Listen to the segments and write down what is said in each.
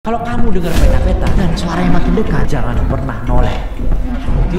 Kalau kamu dengar peta-peta dan suaranya makin dekat, jangan pernah noleh. Oke?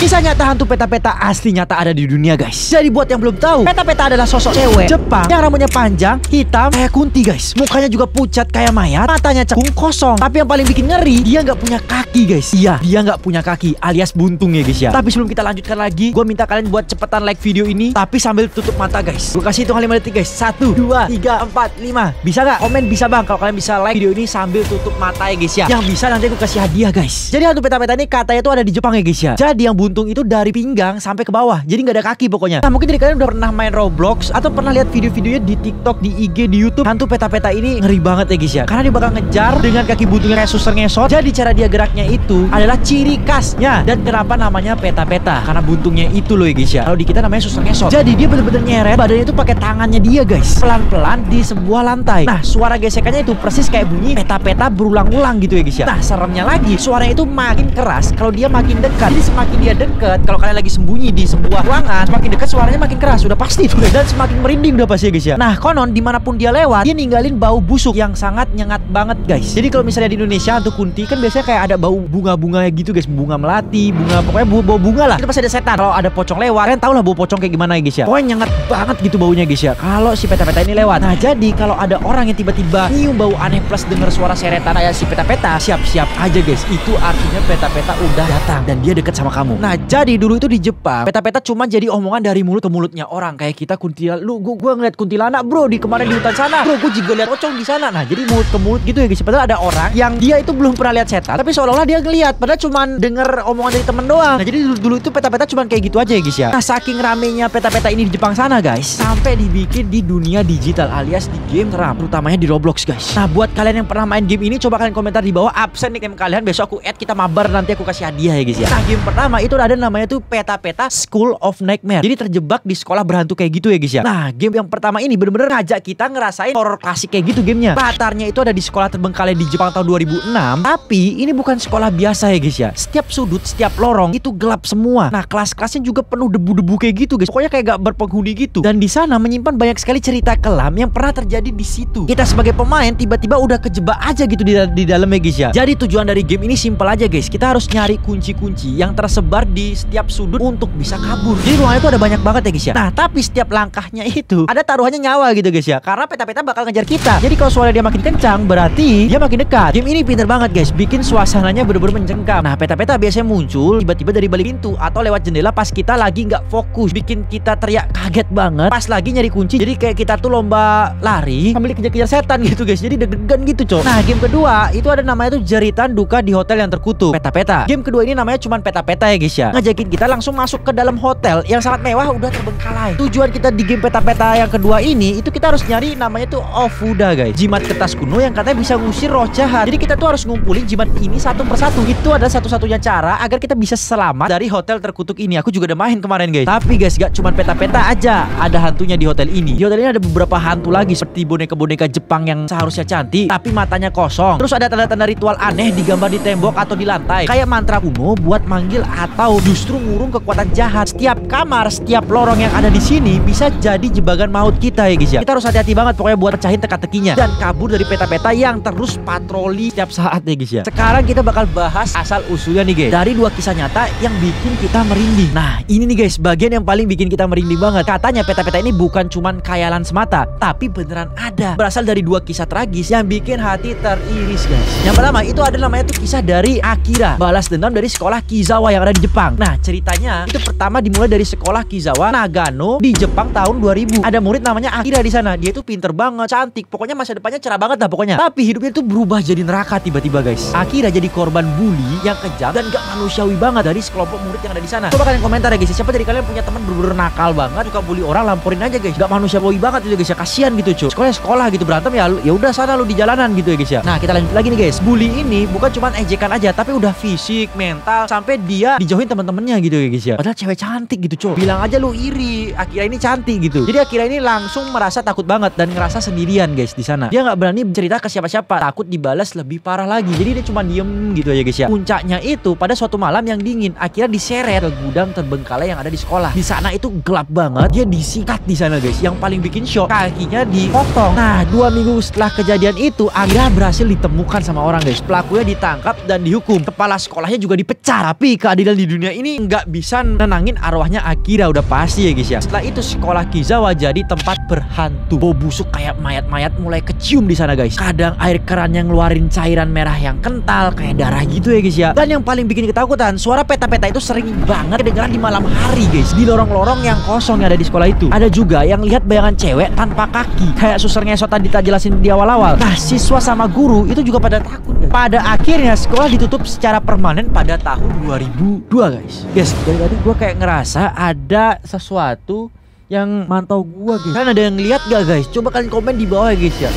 Kisah nyata hantu peta-peta asli nyata ada di dunia, guys. Jadi buat yang belum tahu, peta-peta adalah sosok cewek Jepang yang rambutnya panjang, hitam, kayak kunti, guys. Mukanya juga pucat kayak mayat, matanya cekung kosong. Tapi yang paling bikin ngeri, dia nggak punya kaki, guys. Iya, dia nggak punya kaki, alias buntung ya, guys ya. Tapi sebelum kita lanjutkan lagi, gue minta kalian buat cepetan like video ini, tapi sambil tutup mata, guys. Gue kasih hitungan 5 detik, guys. 1, 2, 3, 4, 5. Bisa nggak? Komen bisa, bang. Kalau kalian bisa like video ini sambil tutup mata ya, guys ya. Yang bisa nanti gue kasih hadiah, guys. Jadi hantu peta-peta ini katanya tuh ada di Jepang ya, guys ya. Jadi yang buntung itu dari pinggang sampai ke bawah, jadi nggak ada kaki pokoknya. Nah, mungkin dari kalian udah pernah main Roblox atau pernah lihat video-videonya di TikTok, di IG, di YouTube. Hantu peta-peta ini ngeri banget ya, guys ya. Karena dia bakal ngejar dengan kaki buntungnya kayak suster ngesot. Jadi cara dia geraknya itu adalah ciri khasnya. Dan kenapa namanya peta-peta? Karena buntungnya itu loh ya, guys ya. Kalau di kita namanya suster ngesot. Jadi dia bener-bener nyeret badannya itu pakai tangannya dia, guys. Pelan-pelan di sebuah lantai. Nah, suara gesekannya itu persis kayak bunyi peta-peta berulang-ulang gitu ya, guys ya. Nah, seremnya lagi, suaranya itu makin keras kalau dia makin dekat. Jadi semakin dia dekat, kalau kalian lagi sembunyi di sebuah ruangan, semakin dekat suaranya makin keras, udah pasti itu, guys. Dan semakin merinding udah pasti ya, guys ya. Nah, konon dimanapun dia lewat, dia ninggalin bau busuk yang sangat nyengat banget, guys. Jadi kalau misalnya di Indonesia hantu kunti kan biasanya kayak ada bau bunga-bunga gitu, guys. Bunga melati, bunga, pokoknya bau bunga lah. Itu pasti ada setan. Kalau ada pocong lewat, kalian tau lah bau pocong kayak gimana ya, guys ya. Pokoknya nyengat banget gitu baunya, guys ya, kalau si peta-peta ini lewat. Nah, jadi kalau ada orang yang tiba-tiba nyium bau aneh plus denger suara seretan kayak si peta-peta, siap-siap aja, guys. Itu artinya peta-peta udah datang dan dia deket sama kamu. Nah, jadi dulu itu di Jepang, peta-peta cuma jadi omongan dari mulut ke mulutnya orang. Kayak kita kuntilanak, gua ngeliat kuntilanak, bro, di kemarin di hutan sana, bro, gua juga lihat pocong di sana. Nah, jadi mulut ke mulut gitu ya, guys. Padahal ada orang yang dia itu belum pernah lihat setan, tapi seolah-olah dia ngeliat, padahal cuma denger omongan dari temen doang. Nah, jadi dulu itu peta-peta cuma kayak gitu aja ya, guys ya. Nah, saking ramenya peta-peta ini di Jepang sana, guys, sampai dibikin di dunia digital alias di game seram, terutamanya di Roblox, guys. Nah, buat kalian yang pernah main game ini, coba kalian komentar di bawah absen nih game kalian, besok aku add, kita mabar, nanti aku kasih hadiah ya, guys ya. Nah, game pertama itu ada namanya tuh peta-peta School of Nightmare. Jadi terjebak di sekolah berhantu kayak gitu ya, guys ya. Nah, game yang pertama ini bener-bener ngajak kita ngerasain horror klasik kayak gitu gamenya. Latarnya itu ada di sekolah terbengkalai di Jepang tahun 2006. Tapi ini bukan sekolah biasa ya, guys ya. Setiap sudut, setiap lorong itu gelap semua. Nah, kelas-kelasnya juga penuh debu-debu kayak gitu, guys. Pokoknya kayak gak berpenghuni gitu. Dan di sana menyimpan banyak sekali cerita kelam yang pernah terjadi di situ. Kita sebagai pemain tiba-tiba udah kejebak aja gitu di dalamnya, guys ya. Jadi tujuan dari game ini simpel aja, guys. Kita harus nyari kunci-kunci yang tersebar di setiap sudut untuk bisa kabur. Jadi ruangan itu ada banyak banget ya, guys ya. Nah, tapi setiap langkahnya itu ada taruhannya nyawa gitu, guys ya. Karena peta-peta bakal ngejar kita. Jadi kalau suara dia makin kencang, berarti dia makin dekat. Game ini pinter banget, guys. Bikin suasananya bener-bener mencengkam. Nah, peta-peta biasanya muncul tiba-tiba dari balik pintu atau lewat jendela pas kita lagi nggak fokus. Bikin kita teriak kaget banget pas lagi nyari kunci. Jadi kayak kita tuh lomba lari sambil kejar-kejar setan gitu, guys. Jadi deg-degan gitu, coy. Nah, game kedua itu ada namanya tuh Jeritan Duka di Hotel yang Terkutuk. Peta-peta. Game kedua ini namanya cuman peta-peta ya, guys ya. Ngajakin kita langsung masuk ke dalam hotel yang sangat mewah udah terbengkalai. Tujuan kita di game peta-peta yang kedua ini itu kita harus nyari namanya tuh Ofuda, guys. Jimat kertas kuno yang katanya bisa ngusir roh jahat. Jadi kita tuh harus ngumpulin jimat ini satu persatu. Itu adalah satu-satunya cara agar kita bisa selamat dari hotel terkutuk ini. Aku juga udah main kemarin, guys. Tapi guys, gak cuman peta-peta aja, ada hantunya di hotel ini. Di hotel ini ada beberapa hantu lagi seperti boneka-boneka Jepang yang seharusnya cantik tapi matanya kosong. Terus ada tanda-tanda ritual aneh digambar di tembok atau di lantai. Kayak mantra kuno buat manggil atau justru ngurung kekuatan jahat. Setiap kamar, setiap lorong yang ada di sini bisa jadi jebakan maut kita ya, guys ya. Kita harus hati-hati banget pokoknya buat pecahin teka-tekinya dan kabur dari peta-peta yang terus patroli setiap saat ya, guys ya. Sekarang kita bakal bahas asal usulnya nih, guys, dari dua kisah nyata yang bikin kita merinding. Nah, ini nih, guys, bagian yang paling bikin kita merinding banget. Katanya peta-peta ini bukan cuman khayalan semata, tapi beneran ada. Berasal dari dua kisah tragis yang bikin hati teriris, guys. Yang pertama itu ada namanya tuh kisah dari Akira, balas dendam dari sekolah Kizawa yang ada di Jepang. Nah, ceritanya itu pertama dimulai dari sekolah Kizawa Nagano di Jepang tahun 2000. Ada murid namanya Akira di sana. Dia tuh pinter banget, cantik, pokoknya masa depannya cerah banget lah pokoknya. Tapi hidupnya tuh berubah jadi neraka tiba-tiba, guys. Akira jadi korban bully yang kejam dan gak manusiawi banget dari sekelompok murid yang ada di sana. Coba kalian komentar ya, guys. Siapa dari kalian punya teman bener-bener nakal banget, suka bully orang, lamporin aja, guys. Gak manusiawi banget itu, guys ya. Kasian gitu, cuy. Sekolah gitu berantem ya udah sana lu di jalanan gitu ya, guys ya. Nah, kita lanjut lagi nih, guys. Bully ini bukan cuma ejekan aja, tapi udah fisik, mental, sampai dia dijauhin teman temen-temennya gitu ya guys ya. Padahal cewek cantik gitu coy. Bilang aja lu iri, Akira ini cantik gitu. Jadi Akira ini langsung merasa takut banget dan ngerasa sendirian guys di sana. Dia nggak berani cerita ke siapa-siapa, takut dibalas lebih parah lagi. Jadi dia cuma diem gitu aja guys ya. Puncaknya itu pada suatu malam yang dingin, Akira diseret ke gudang terbengkalai yang ada di sekolah. Di sana itu gelap banget. Dia disikat di sana guys. Yang paling bikin shock, kakinya dipotong. Nah 2 minggu setelah kejadian itu, Akira berhasil ditemukan sama orang guys. Pelakunya ditangkap dan dihukum. Kepala sekolahnya juga dipecah. Tapi keadilan di dunia ini nggak bisa nenangin arwahnya Akira, udah pasti ya guys ya. Setelah itu sekolah Kizawa jadi tempat berhantu. Bau busuk kayak mayat-mayat mulai kecium di sana guys. Kadang air keran yang ngeluarin cairan merah yang kental kayak darah gitu ya guys ya. Dan yang paling bikin ketakutan, suara peta-peta itu sering banget kedengeran di malam hari guys. Di lorong-lorong yang kosong yang ada di sekolah itu. Ada juga yang lihat bayangan cewek tanpa kaki, kayak suster ngesot tadi tak jelasin di awal-awal. Nah siswa sama guru itu juga pada takut guys. Pada akhirnya sekolah ditutup secara permanen pada tahun 2002 guys. Guys, dari tadi gue kayak ngerasa ada sesuatu yang mantau gua guys. Kan ada yang lihat gak guys? Coba kalian komen di bawah ya guys ya.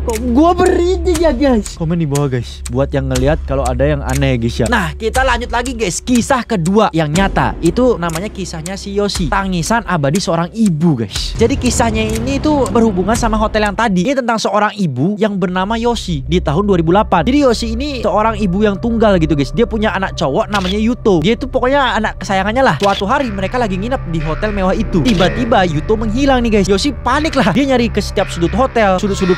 Kok gua berhenti ya guys? Komen di bawah guys, buat yang ngelihat kalau ada yang aneh ya guys ya. Nah kita lanjut lagi guys. Kisah kedua yang nyata, itu namanya kisahnya si Yoshi, tangisan abadi seorang ibu guys. Jadi kisahnya ini tuh berhubungan sama hotel yang tadi. Ini tentang seorang ibu yang bernama Yoshi di tahun 2008. Jadi Yoshi ini seorang ibu yang tunggal gitu guys. Dia punya anak cowok namanya Yuto. Dia itu pokoknya anak kesayangannya lah. Suatu hari mereka lagi nginep di hotel mewah itu. Tiba-tiba Yuto menghilang nih guys. Yoshi panik lah. Dia nyari ke setiap sudut hotel, sudut-sudut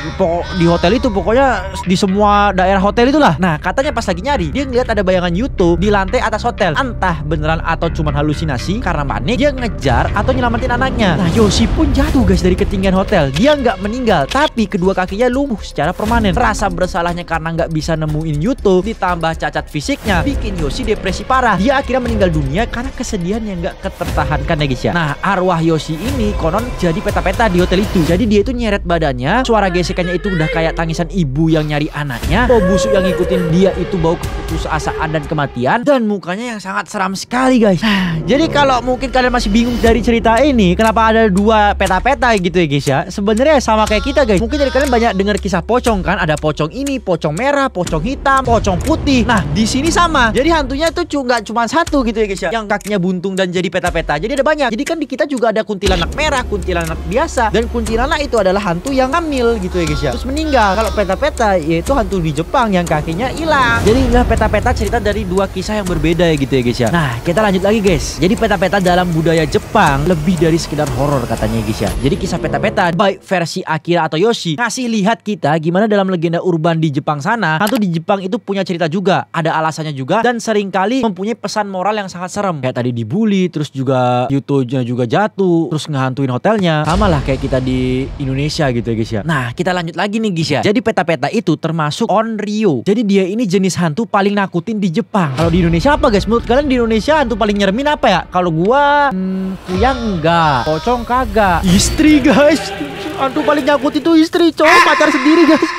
di hotel itu, pokoknya di semua daerah hotel itulah. Nah katanya pas lagi nyari, dia ngeliat ada bayangan Yuto di lantai atas hotel. Entah beneran atau cuma halusinasi. Karena panik, dia ngejar atau nyelamatin anaknya. Nah Yoshi pun jatuh guys dari ketinggian hotel. Dia nggak meninggal, tapi kedua kakinya lumpuh secara permanen. Rasa bersalahnya karena nggak bisa nemuin Yuto, ditambah cacat fisiknya, bikin Yoshi depresi parah. Dia akhirnya meninggal dunia karena kesedihan yang nggak ketertahankan ya guys ya. Nah arwah Yoshi ini konon jadi peta-peta di hotel itu. Jadi dia itu nyeret badannya, suara gesekannya itu udah kayak tangisan ibu yang nyari anaknya. Bau busuk yang ngikutin dia itu bau keputusasaan dan kematian. Dan mukanya yang sangat seram sekali guys. Jadi kalau mungkin kalian masih bingung dari cerita ini, kenapa ada 2 peta-peta gitu ya guys ya, sebenarnya sama kayak kita guys. Mungkin dari kalian banyak dengar kisah pocong kan. Ada pocong ini, pocong merah, pocong hitam, pocong putih. Nah di sini sama. Jadi hantunya itu nggak cuma satu gitu ya guys ya, yang kakinya buntung dan jadi peta-peta. Jadi ada banyak. Jadi kan di kita juga ada kuntilanak merah, kuntilanak biasa, dan kuntilanak itu adalah hantu yang hamil gitu ya guys ya, terus meninggal. Kalau peta-peta yaitu hantu di Jepang yang kakinya hilang. Jadi inilah peta-peta cerita dari 2 kisah yang berbeda ya gitu ya guys ya. Nah kita lanjut lagi guys. Jadi peta-peta dalam budaya Jepang lebih dari sekedar horor katanya guys ya. Jadi kisah peta-peta baik versi Akira atau Yoshi ngasih lihat kita gimana dalam legenda urban di Jepang sana, hantu di Jepang itu punya cerita juga, ada alasannya juga, dan seringkali mempunyai pesan moral yang sangat serem. Kayak tadi dibully, terus juga Yuto-nya juga jatuh, terus ngehantuin hotelnya. Sama lah kayak kita di Indonesia gitu ya guys ya. Nah kita lanjut lagi nih guys ya. Jadi peta-peta itu termasuk Onryo. Jadi dia ini jenis hantu paling nakutin di Jepang. Kalau di Indonesia apa guys? Menurut kalian di Indonesia hantu paling nyeremin apa ya? Kalau gua kuyang enggak, pocong kagak, istri guys. Hantu paling nyakut itu istri, cowok pacar sendiri guys.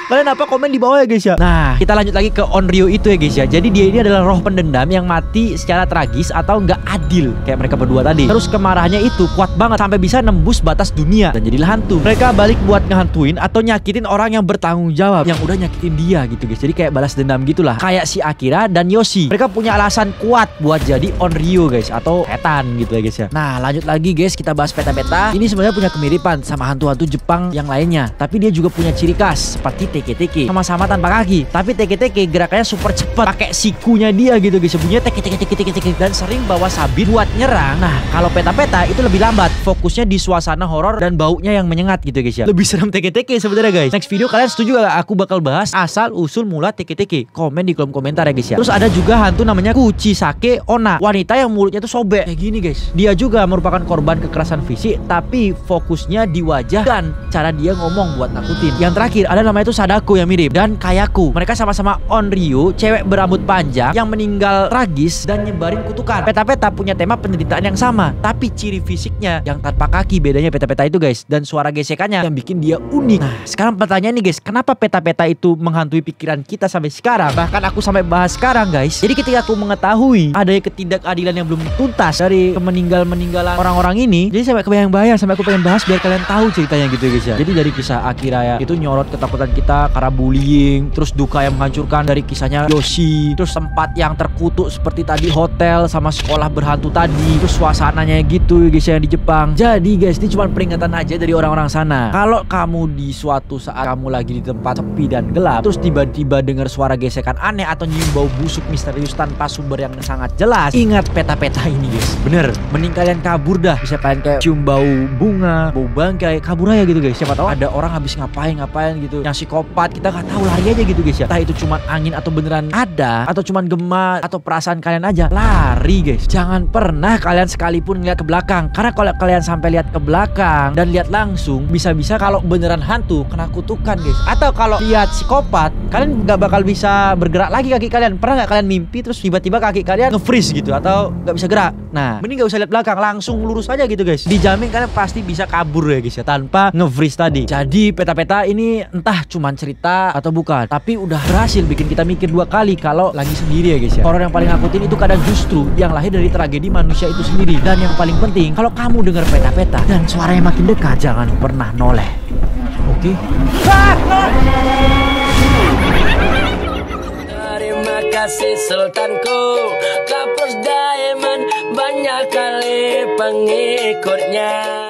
Kalian apa komen di bawah ya guys ya. Nah kita lanjut lagi ke Onryo itu ya guys ya. Jadi dia ini adalah roh pendendam yang mati secara tragis atau nggak adil kayak mereka berdua tadi. Terus kemarahannya itu kuat banget sampai bisa nembus batas dunia dan jadilah hantu. Mereka balik buat ngehantuin atau nyakitin orang yang bertanggung jawab, yang udah nyakitin dia gitu guys. Jadi kayak balas dendam gitulah. Kayak si Akira dan Yoshi, mereka punya alasan kuat buat jadi Onryo guys, atau setan gitu ya guys ya. Nah lanjut lagi guys, kita bahas peta-peta. Ini sebenarnya punya kemiripan sama hantu-hantu Jepang yang lainnya, tapi dia juga punya ciri khas seperti teke-teke, sama-sama tanpa kaki. Tapi teke-teke gerakannya super cepat, pakai sikunya dia gitu guys, bunyinya teke-teke, dan sering bawa sabit buat nyerang. Nah kalau peta-peta itu lebih lambat, fokusnya di suasana horor dan baunya yang menyengat gitu guys ya. Lebih serem teke-teke sebenarnya guys. Next video kalian setuju gak aku bakal bahas asal usul mula teke-teke? Komen di kolom komentar ya guys ya. Terus ada juga hantu namanya Kuchisake Onna, wanita yang mulutnya tuh sobek kayak gini guys. Dia juga merupakan korban kekerasan fisik, tapi fokusnya di wajah dan cara dia ngomong buat nakutin. Yang terakhir ada namanya itu Sadako yang mirip, dan Kayako. Mereka sama-sama Onryo, cewek berambut panjang yang meninggal tragis dan nyebarin kutukan. Peta-peta punya tema penderitaan yang sama, tapi ciri fisiknya yang tanpa kaki bedanya peta-peta itu guys, dan suara gesekannya yang bikin dia unik. Nah sekarang pertanyaan nih guys, kenapa peta-peta itu menghantui pikiran kita sampai sekarang? Bahkan aku sampai bahas sekarang guys. Jadi ketika aku mengetahui adanya ketidakadilan yang belum tuntas dari meninggalan orang-orang ini, jadi sampai kebayang-bayang, sampai aku pengen bahas biar kalian tahu ceritanya gitu guys ya. Jadi dari kisah Akira ya, itu nyorot ketakutan kita peta karena bullying, terus duka yang menghancurkan dari kisahnya Yoshi, terus tempat yang terkutuk seperti tadi hotel sama sekolah berhantu tadi, terus suasananya gitu guys yang di Jepang. Jadi guys, ini cuma peringatan aja dari orang-orang sana. Kalau kamu di suatu saat kamu lagi di tempat sepi dan gelap, terus tiba-tiba dengar suara gesekan aneh atau nyium bau busuk misterius tanpa sumber yang sangat jelas, ingat peta-peta ini guys. Bener, mending kalian kabur dah. Bisa kalian kayak cium bau bunga, bau bangkai, kabur aja gitu guys. Siapa tahu ada orang habis ngapain gitu, yang psikopat, kita nggak tahu, lari aja gitu guys ya. Entah itu cuma angin atau beneran ada, atau cuma gemas atau perasaan kalian aja, lari guys. Jangan pernah kalian sekalipun ngeliat ke belakang, karena kalau kalian sampai lihat ke belakang dan lihat langsung, bisa-bisa kalau beneran hantu kena kutukan guys. Atau kalau lihat psikopat, kalian nggak bakal bisa bergerak lagi kaki kalian. Pernah nggak kalian mimpi terus tiba-tiba kaki kalian nge-freeze gitu atau nggak bisa gerak? Nah, mending nggak usah lihat belakang, langsung lurus aja gitu guys. Dijamin kalian pasti bisa kabur ya guys ya, tanpa nge-freeze tadi. Jadi peta-peta ini entah cuman cerita atau bukan, tapi udah berhasil bikin kita mikir 2 kali kalau lagi sendiri ya guys ya. Horor yang paling nakutin itu kadang justru yang lahir dari tragedi manusia itu sendiri. Dan yang paling penting, kalau kamu dengar peta-peta dan suaranya makin dekat, jangan pernah noleh. Oke? Terima kasih Sultanku, Kapus Diamond banyak kali pengikutnya.